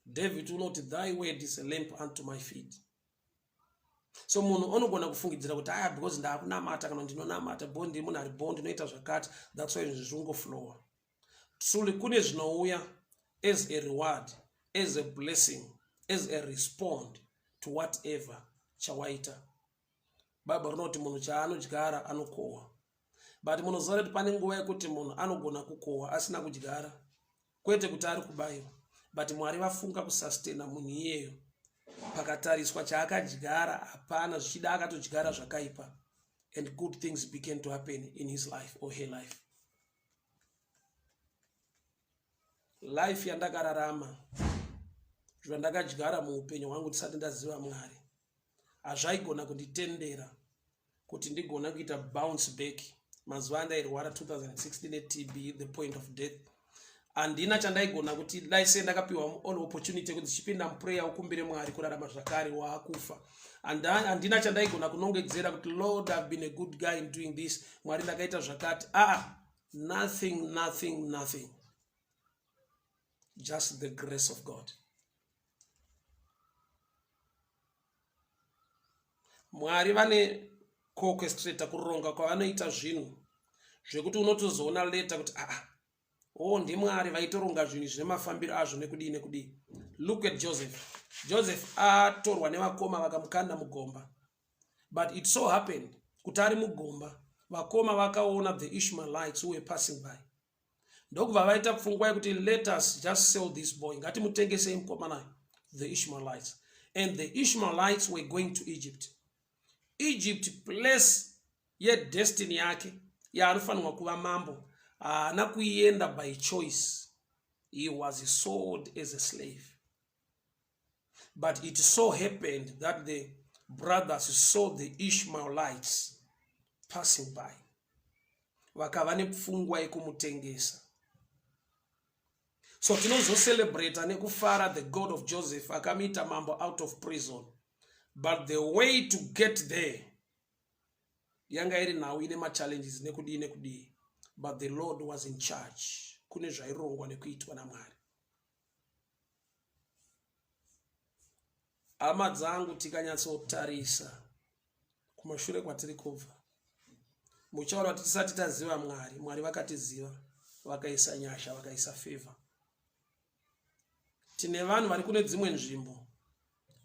David unoti thy word is a lamp unto my feet. So munhu anogona kufungidzira kuti because ndakunamata kana ndinonamata bondi munhu ari bondi inoita zvakati, that's why zvingoflowa. Truly kune zvinouya as a reward, as a blessing, as a respond to whatever chawaita. Bible rinoti munhu chaanodyara anokohwa. But munoziva kuti pane nguva yekuti munhu anogona kukohwa asina kudyara, kwete kuti ari kubayiwa, but Mwari vafunga kusustaina munhu iyeyo pakatariswa chaakadyara hapana, zvichida akatodyara zvakaipa, and good things began to happen in his life or her life. Life yandakararama, zvandakadyara muupenyu hwangu ndisati ndaziva Mwari, hazvaigona kunditendera kuti ndigona kuita bounce back. Mazuva andairwara 2016 TB, the point of death. Andina chandaigona kuti daise ndakapiwa all opportunity kuti chipinda muprayer ukumbire Mwari kurarama zvakare waakufa. Andina chandaigona kunongedzera kuti Lord, I've been a good guy in doing this. Mwari ndakaita zvakati. Nothing. Just the grace of God. Mwari vane co-orchestrator kuronga kwavanoita zvinhu zvekuti unotozoona leta kuti ndiMwari vaitoronga zvinhu zvemafambiro azvo nekudii. Look at Joseph atorwa nevakoma vakamukanda mugomba, but it so happened kuti ari mugomba vakoma vakaona the Ishmaelites who were passing by, ndokubva vaita pfungwa yekuti let us just sell this boy, ngatimutengese mukomana, the Ishmaelites. And the Ishmaelites were going to Egypt, place ye destiny yake yaanofanirwa kuva mambo, haana kuienda by choice. He was sold as a slave. But it so happened that the brothers saw the Ishmaelites passing by, vakava nepfungwa yekumutengesa. So tinozocelebrate nekufara the God of Joseph akamita mambo out of prison, but the way to get there yanga iri nawo ine machallenges nekudii, but the Lord was in charge. Kune zvairongwa nekuitwa naMwari. Hama dzangu, tikanyatsotarisa kumashure kwatiri kubva, muchaona kuti tisati taziva Mwari vakatiziva, vakaisa nyasha, vakaisa favor. tine vanhu vari kune dzimwe nzvimbo,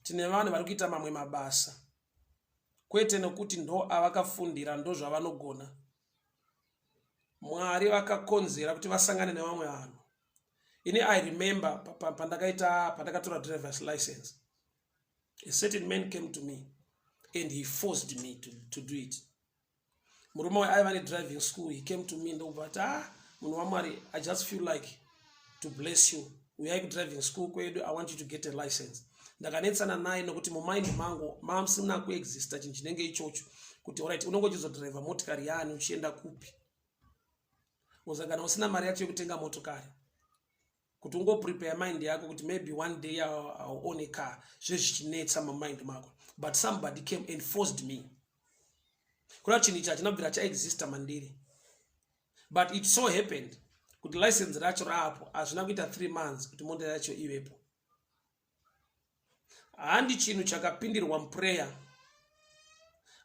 tine vanhu vari kuita mamwe mabasa kwete nokuti ndo avakafundira ndo zvavanogona. Mwari vakakonzera kuti vasangane nevamwe vanhu. I remember pandakatora driver's license, a certain man came to me and he forced me to do it. Murume aiva driving school, he came to me and but munhu waMwari, I just feel like to bless you. We are driving school kwedu, I want you to get a license. Ndakanetsana naye nokuti mumind mangu mamsina kuexista chinhu chinenge ichocho kuti alright unongochizodriva motikari yani uchienda kupi. Uzagana usina mari yacho yekutenga motokari. Kuti ungo prepare mind yako kuti maybe one day I'll own a car. Zvechichinetsa mumind mako. But somebody came and forced me. Kuna chinhu ichi chinobvira chaexista mandiri. But it so happened kuti license racho rapo hazvina kuita 3 months kuti mota yacho ivepo. Handi chinhu chakapindirwa muprayer,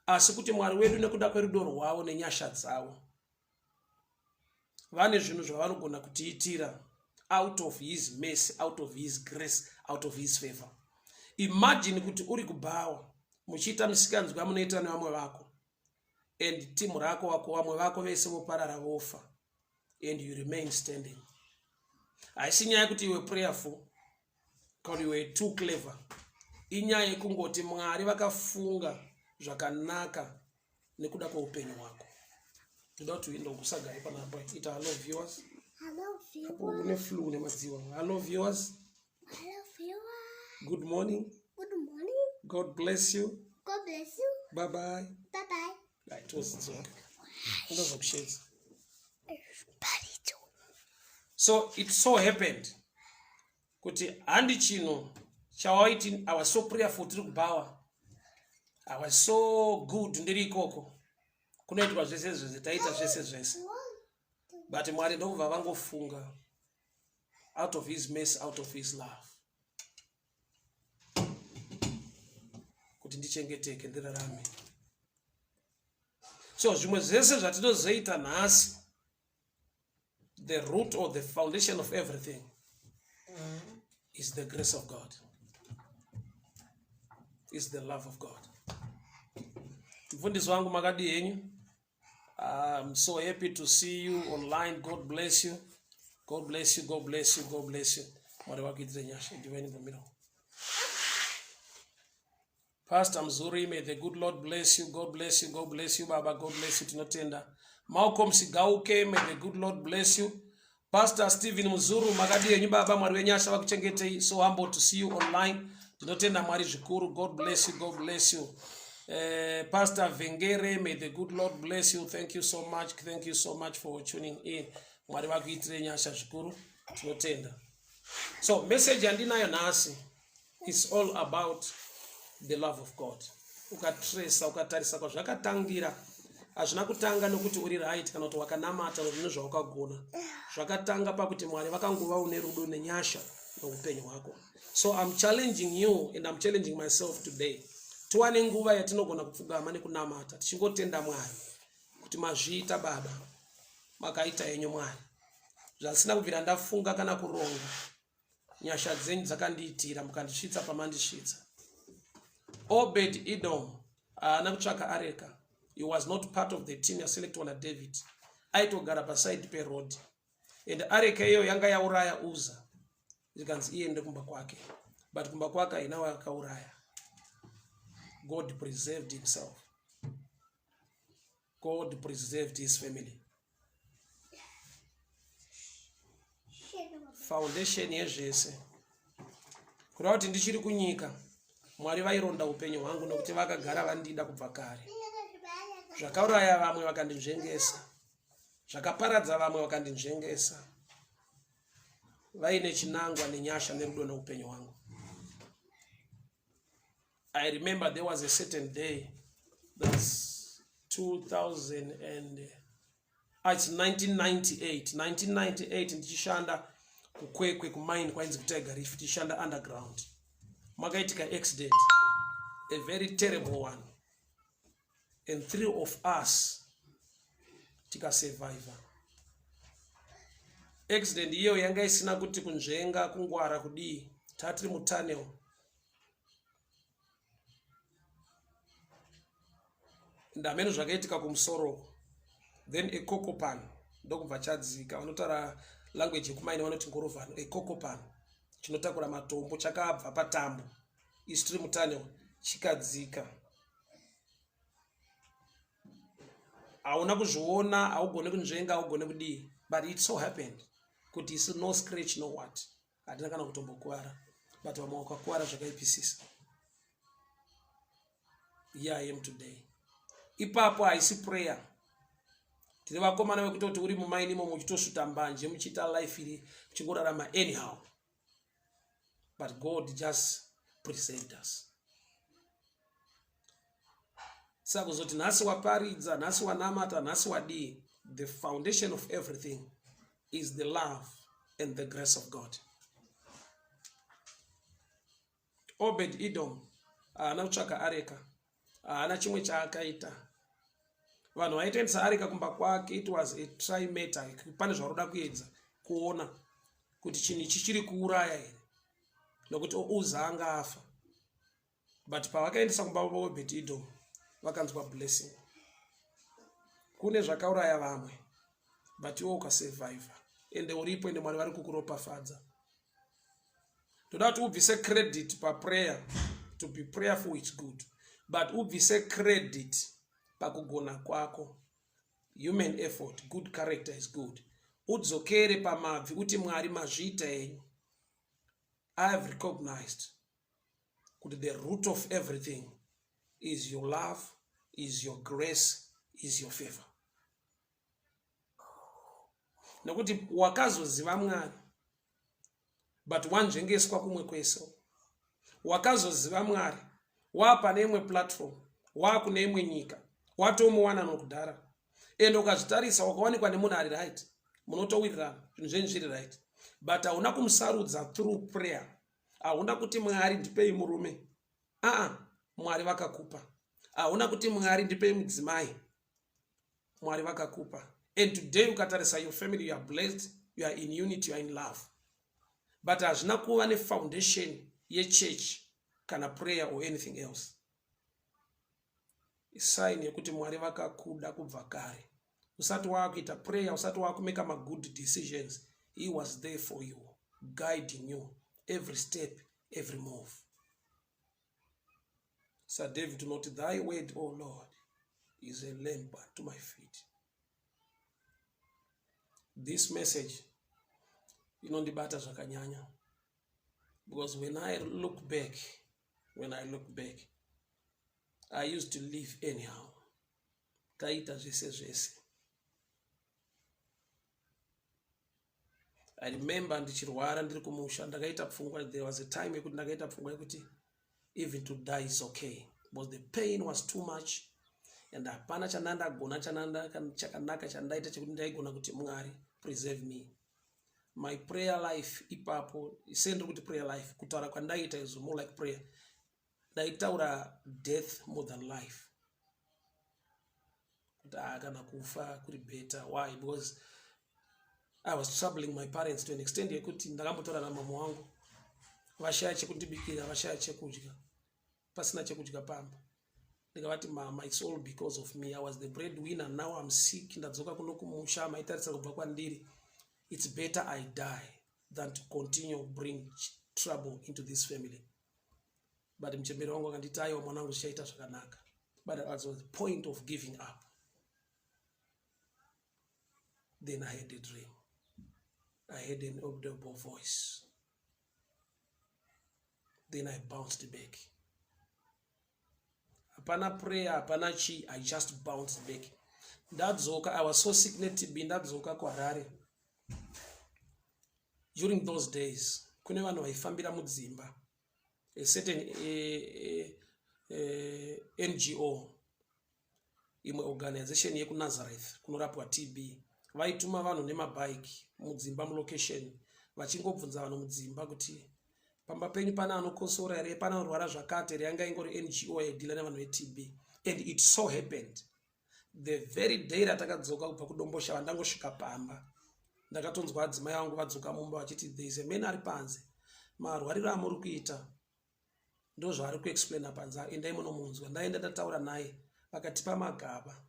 asi kuti Mwari wedu nekuda kwerudo rwavo nenyasha dzavo vane zvinhu zvavanogona kutiitira out of his mercy, out of his grace, out of his favor. Imagine kuti uri kubhawa muchiita misikanzwa munoita nevamwe vako and timu rako wako vamwe vako vese voparara vofa and you remain standing. Haisi nyaya yekuti iwe prayerful kana iwe too clever. Inyaya yekungoti Mwari vakafunga zvakanaka nekuda kweupenyu hwako. Toda kuti uende kusagara panapo. Ita hello viewers. Hello viewers. Apo une flu nemadziwa. Hello viewers. Hello viewers. Good morning. Good morning. God bless you. God bless you. Bye bye. Bye bye. Right, was it? Shades. So it so happened kuti handi chino chawaiti I was so prayerful tiri kubawa. I was so good ndiri ikoko. Kunoitwa zvese zvese taita zvese zvese. But Mwari ndobva vangofunga out of his mercy, out of his love. Kuti ndichengeteke ndirarame. So zvimwe zvese zvatinozoita nhasi, the root or the foundation of everything is the grace of God. Is the love of God. Mfundisi wangu makadi yenyu. I'm so happy to see you online. God bless you. God bless you. God bless you. God bless you. Mwari wakuitire nyasha divine in the middle. Pastor Mzuri, may the good Lord bless you. God bless you. God bless you. Baba, God bless you. Tinotenda. Malcolm Sigauke, may the good Lord bless you. Pastor Stephen Mzuru, makadi yenyu baba Mwari wenyasha wakuchengetei. So humble to see you online. Tinotenda Mwari zvikuru. God bless you. God bless you. Pastor Vengere, may the good Lord bless you. Thank you so much. Thank you so much for tuning in. Mwari wakuitire nyasha zvikuru. Tinotenda. So message yandinayo nasi is all about the love of God. Ukatresa, ukatarisa kwa zvakatangira. Hazvina kutanga nokuti uri right kana kuti wakanamata nezvinhu zvawakagona. Zvakatanga pakuti Mwari vakanguva une rudo nenyasha noupenyu hwako. So I'm challenging you and I'm challenging myself today. Tuwane nguva yatinogona kupfugama nekunamata tichingotenda Mwari kuti mazviita baba makaita yenyu Mwari. Zvasina kubvira ndafunga kana kuronga. Nyasha dzenyu dzakandiitira mukandisvitsa pamandisvitsa. Obed Edom nakutsvaka areka. He was not part of the team yaselectwa naDavid. Aitogara paside peroad. And areka iyo yanga yauraya Uza. Zikanzi iende kumba kwake. But kumba kwake inawa yakauraya. God preserved himself. God preserved his family. Foundation yezvese. Kureva kuti ndichiri kunyika, Mwari vaironda upenyu hwangu nokuti vakagara vandida kubva kare. Zvakauraya vamwe vakandinzvengesa. Zvakaparadza vamwe vakandinzvengesa. Vaine chinangwa nenyasha nerudo noupenyu hwangu. I remember there was a certain day, that's 1998. 1998 ndichishanda kukwekwe kumaini kwainzi kutega rift tichishanda underground. Makaitika accident, a very terrible one. And 3 of us tika survivor. Accident iyo yanga isina kuti kunzvenga kungwara kudii. tatiri mutunnel. Ndameno zvakaitika kumusoro. Then a cocopan ndokubva chadzika. Vanotaura language yekumaini vanoti ngorovhano. A cocopan chinotakura matombo chakabva patambo istream tunnel chikadzika. Hauna kuzviona, haugone kunzvenga, haugone kudii, but it so happened kuti isi no scratch no what, hatina kana kutombokuwara, but vamwe wakakuwara zvakaipisisa. Here I am today. Ipapo haisi prayer. Tine vakomana vekutoti uri mumaini imo muchitosvuta mbanje muchiita life iri muchingorarama anyhow, but God just preserved us. Saka kuzoti nhasi waparidza, nhasi wanamata, nhasi wadii, the foundation of everything is the love and the grace of God. Obed Edom haana kutsvaka areka, haana chimwe chaakaita. Vanhu vaitensa areka kumba kwake, it was a try matter. Pane zvaroda kuedza kuona kuti chinhu ichi chiri kuuraya here, nokuti Uza anga afa. But pavakaendesa kumba Obed Edom vakanzwa blessing. Kune zvakauraya vamwe, but iwe ukasurvive, ende uripo ende Mwari vari kukuropafadza. Toda kuti ubvise credit pa prayer. To be prayerful is good, but ubvise credit pakugona kwako. Human effort, good character is good. Udzokere pamabvi uti Mwari mazviita henyu. I have recognized that the root of everything is your love, is your grace, is your favor. Nokuti wakazoziva Mwari, but wanzvengeswa kumwe kweso. Wakazoziva Mwari, wapane imwe platform, wakune imwe nyika, watomuwana nokudhara. Ende ukazvitarisa wakawanikwa nemunhu ari right, munotowirirana, zvinhu zvenyu zviri right. But hauna kumusarudza through prayer. Hauna kuti Mwari ndipei murume. Mwari vakakupa. Hauna kuti Mwari ndipei mudzimai. Mwari vakakupa. And today ukatarisa your family, you are blessed, you are in unity, you are in love. But hazvina kuva ne foundation ye church kana prayer or anything else. Sign yekuti Mwari vakakuda kubva kare. Usati wakuita prayer, usati wakumeka ma good decisions, he was there for you, guiding you every step, every move. Sir David note, thy word, O Lord, is a lamp to my feet. This message, inondibata zvakanyanya, because when I look back, I used to live anyhow. Taita zvese. I remember ndichirwara ndiri kumusha, ndakaita pfungwa. There was a time yekuti ndakaita pfungwa yekuti even to die is okay, because the pain was too much, and hapana chanandagona chakanaka chandaita chekuti ndaigona kuti Mwari preserve me. My prayer life ipapo, isendro kuti prayer life, kutaura kwandaita is more like prayer. Ndaitaura death more than life. Kana kufa kuri better. Why? Because I was troubling my parents to an extent yekuti ndakambotora na mama wangu vashaya chekundibikira, vashaya chekudya, pasina chekudya pamba. Ndikavati mama, it's all because of me. I was the breadwinner, now I'm sick. Ndadzoka kuno kumusha, maitarisira kubva kwandiri. It's better I die than to continue bring trouble into this family. But mchembere wangu akanditi aiwa mwanangu zvichaita zvakanaka. But at the point of giving up, then I had a dream. I had an audible voice. Then I bounced back. Hapana prayer, hapana chi, I just bounced back. Ndadzoka, I was so sick netibi, ndadzoka kwaRarare. During those days, kune vanhu vaifambira mudzimba. A certain NGO, imwe organization yeku Nazareth, kunorapwa TB, vaituma vanhu nemabike mudzimba mulocation, vachingobvunza vanhu mudzimba kuti pamba penyu pana anokosora here, pana anorwara zvakati here, yanga ingori NGO yaidhila nevanhu veTB. And it so happened, the very day ratakadzoka kubva kudombosha, vandangosvika pamba, ndakatonzwa adzimai vangu vadzoka mumba vachiti there is a man ari panze marwariro amuri kuita ndo zvaari kuexplaina panze. Endai munomunzwa. Ndaenda ndataura naye vakatipa magaba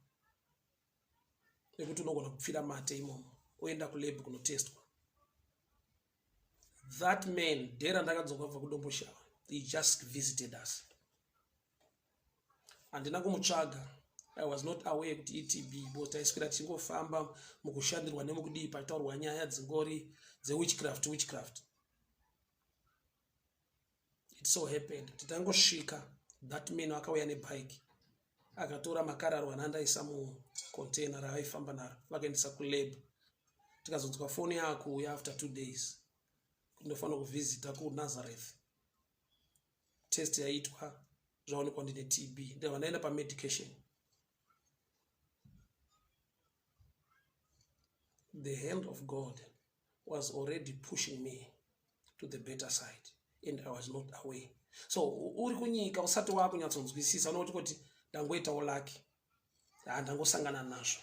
ekuti unogona kupfira mate imomo oenda kulab kunotestwa. That man, dhera ndakadzoka kubva kudomboshawa, he just visited us. Handina kumutsvaga. I was not aware kuti ETB because taiswera tichingofamba mukushandirwa nemukudii pachitaurwa nyaya dzingori witchcraft. It so happened titangosvika, that man akauya nebike akatora makararo anandaisa mucontainer raaifamba naro vakaendesa kulab. Tikazonzwa foni yakuuya after 2 days kundofanira kuvhizita kuNazareth. Test yaitwa zvaonekwa ndine TB. Ndava ndaenda pamedication. The hand of God was already pushing me to the better side and I was not aware. So uri kunyika usati wakunyatsonzwisisa unoti kuti ndangoitawo lucky, ndangosangana nazvo.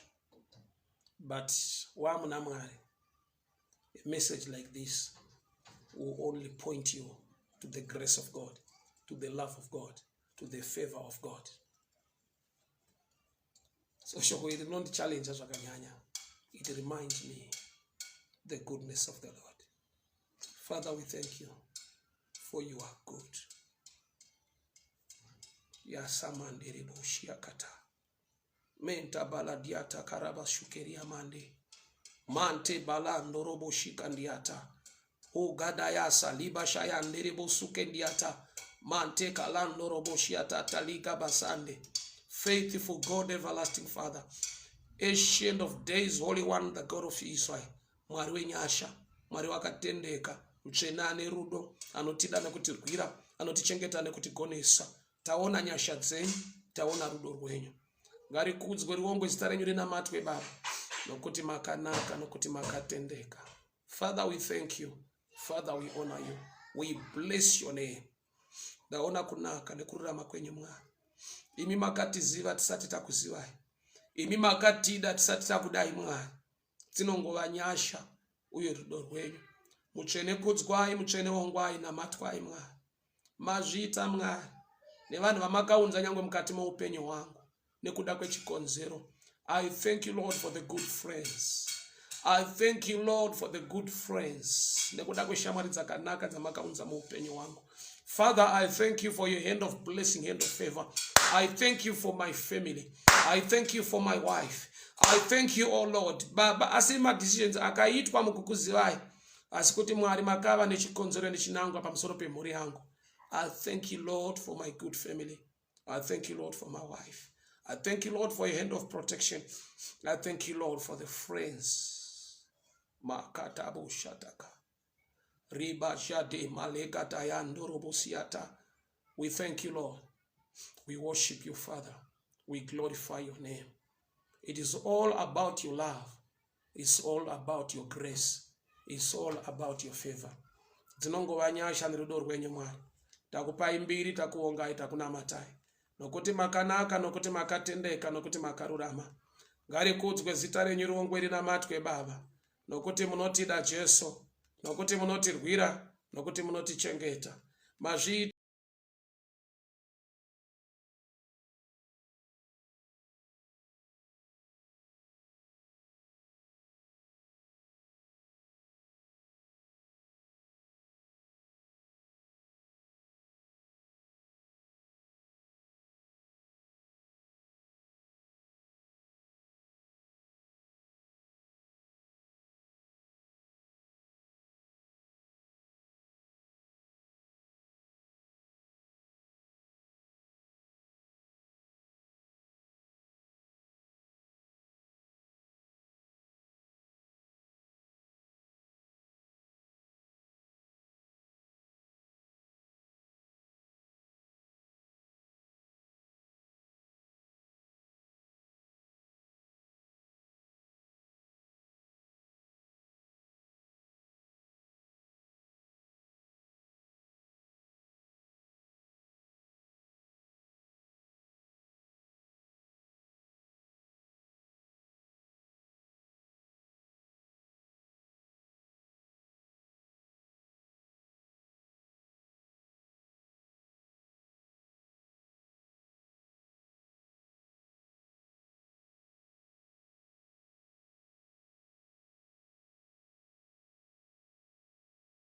But wamuna Mwari, a message like this will only point you to the grace of God, to the love of God, to the favor of God. So shoko iri rinondichallenge zvakanyanya. It reminds me the goodness of the Lord. Father, we thank you for you are good. Yasamandere boshiakata. Menta baladiata karaba shukeria mande. Mante balando robo shikandiata. O gadaya saliba shayandere bosukendiata. Mante kalando robo shiata talika basande. Faithful God, everlasting Father, Ancient of days, Holy One, the God of Israel, Mwari wenyasha, Mwari wakatendeka, mutsvene ane rudo, anotida nekutirwira, anotichengeta nekutigonesa. Taona nyasha dzenyu, taona rudo rwenyu. Ngarikudzwe riongwe zita renyu rinamatwe Baba, nokuti makanaka, nokuti makatendeka. Father, we thank you. Father, we honor you. We bless your name. Ndaona kunaka nekururama kwenyu Mwari. Imi makatiziva tisati takuzivai. Imi makatida tisati takudai Mwari. Tinongova nyasha uye rudo rwenyu. Mutsvene kudzwai, mutsvene ongwai namatwai Mwari. Mazviita Mwari nevanhu vamakaunza nyangwe mukati muupenyu hwangu nekuda kwechikonzero. I thank you, Lord, for the good friends. I thank you, Lord, for the good friends. Nekuda kweshamwari dzakanaka dzamakaunza muupenyu hwangu. Father, I thank you for your hand of blessing, hand of favor. I thank you for my family. I thank you for my wife. I thank you, oh Lord. Baba, asi ma decisions akaitwa mukukuzivai. Asikuti Mwari makava nechikonzero nechinangwa pamusoro pemhuri yangu. I thank you, Lord, for my good family. I thank you, Lord, for my wife. I thank you, Lord, for your hand of protection. I thank you, Lord, for the friends. Makatabu shataka. Riba shade malekata yandorobosiata. We thank you, Lord. We worship you, Father. We glorify your name. It is all about your love. It's all about your grace. It's all about your favor. Dzinongova nyasha nerudo rwenyu Mwari. Takupai mbiri, takuongai, takunamatai. Nokuti makanaka, nokuti makatendeka, nokuti makarurama. Ngarikudzwe zita renyu riongwe rinamatwe Baba. Nokuti munotida Jesu. Nokuti munotirwira, nokuti munotichengeta. Mazviita